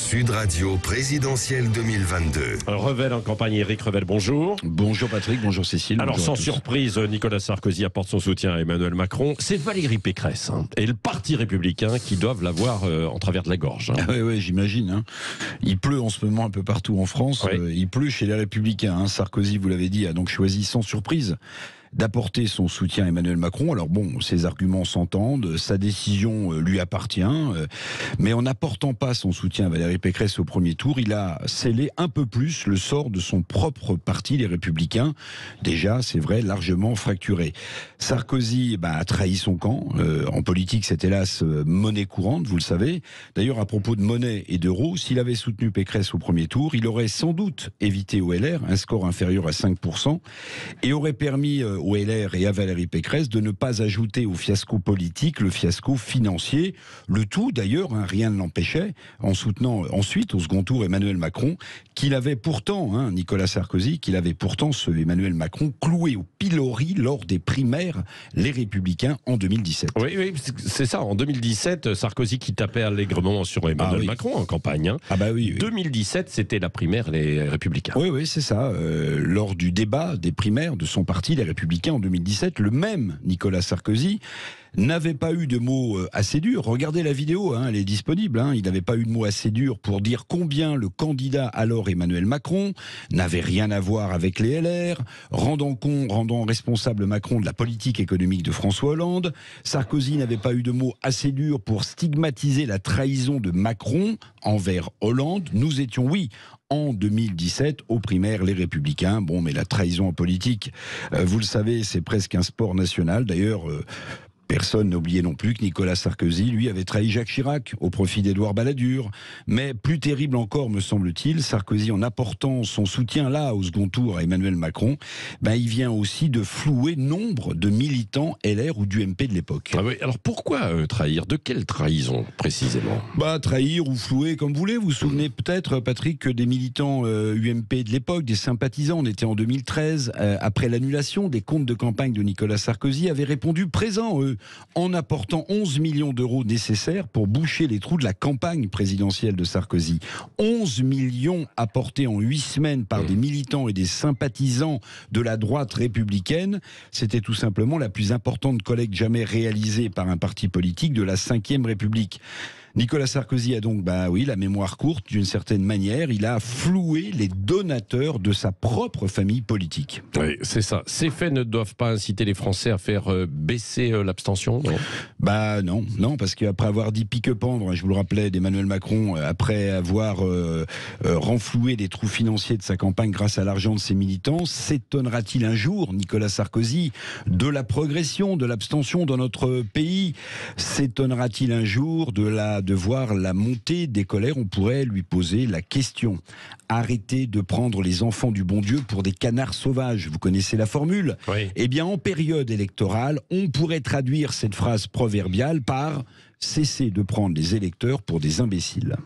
Sud Radio présidentielle 2022. Revel en campagne, Éric Revel, bonjour. Bonjour Patrick, bonjour Cécile. Alors bonjour sans surprise, Nicolas Sarkozy apporte son soutien à Emmanuel Macron. C'est Valérie Pécresse et le Parti républicain qui doivent l'avoir en travers de la gorge. Oui, j'imagine. Il pleut en ce moment un peu partout en France. Oui. Il pleut chez les Républicains. Sarkozy, vous l'avez dit, a donc choisi sans surprise d'apporter son soutien à Emmanuel Macron. Alors bon, ses arguments s'entendent, sa décision lui appartient, mais en n'apportant pas son soutien à Valérie Pécresse au premier tour, il a scellé un peu plus le sort de son propre parti, les Républicains, déjà, c'est vrai, largement fracturé. Sarkozy a trahi son camp. En politique, c'est hélas monnaie courante, vous le savez. D'ailleurs, à propos de monnaie et d'euros, s'il avait soutenu Pécresse au premier tour, il aurait sans doute évité au LR un score inférieur à 5% et aurait permis au LR et à Valérie Pécresse de ne pas ajouter au fiasco politique le fiasco financier. Le tout d'ailleurs, rien ne l'empêchait, en soutenant ensuite au second tour Emmanuel Macron, qu'il avait pourtant, Nicolas Sarkozy, qu'il avait pourtant ce Emmanuel Macron cloué au pilori lors des primaires Les Républicains en 2017. Oui, c'est ça. En 2017, Sarkozy qui tapait allègrement sur Emmanuel Macron en campagne. Oui. 2017, c'était la primaire Les Républicains. Oui, c'est ça. Lors du débat des primaires de son parti, Les Républicains, en 2017, le même Nicolas Sarkozy n'avait pas eu de mots assez durs. Regardez la vidéo, elle est disponible. Il n'avait pas eu de mots assez durs pour dire combien le candidat alors Emmanuel Macron n'avait rien à voir avec les LR, rendant responsable Macron de la politique économique de François Hollande. Sarkozy n'avait pas eu de mots assez durs pour stigmatiser la trahison de Macron envers Hollande. Nous étions, en 2017, aux primaires Les Républicains. Bon, mais la trahison en politique, vous le savez, c'est presque un sport national. D'ailleurs, personne n'a oublié non plus que Nicolas Sarkozy, lui, avait trahi Jacques Chirac au profit d'Édouard Balladur. Mais plus terrible encore, me semble-t-il, Sarkozy, en apportant son soutien là au second tour à Emmanuel Macron, il vient aussi de flouer nombre de militants LR ou du MP de l'époque. Alors pourquoi trahir? De quelle trahison précisément? Trahir ou flouer comme vous voulez. Vous vous souvenez peut-être, Patrick, que des militants UMP de l'époque, des sympathisants, on était en 2013, après l'annulation des comptes de campagne de Nicolas Sarkozy, avaient répondu présents, eux, en apportant 11 millions d'euros nécessaires pour boucher les trous de la campagne présidentielle de Sarkozy. 11 millions apportés en 8 semaines par des militants et des sympathisants de la droite républicaine. C'était tout simplement la plus importante collecte jamais réalisée par un parti politique de la Ve République. Nicolas Sarkozy a donc, la mémoire courte d'une certaine manière. Il a floué les donateurs de sa propre famille politique. Oui, c'est ça. Ces faits ne doivent pas inciter les Français à faire baisser l'abstention, non? Non, parce qu'après avoir dit pique-pendre, je vous le rappelais, d'Emmanuel Macron, après avoir renfloué les trous financiers de sa campagne grâce à l'argent de ses militants, s'étonnera-t-il un jour, Nicolas Sarkozy, de la progression de l'abstention dans notre pays? S'étonnera-t-il un jour de voir la montée des colères? On pourrait lui poser la question. Arrêtez de prendre les enfants du bon Dieu pour des canards sauvages. Vous connaissez la formule? Oui. Eh bien, en période électorale, on pourrait traduire cette phrase proverbiale par « cessez de prendre les électeurs pour des imbéciles ».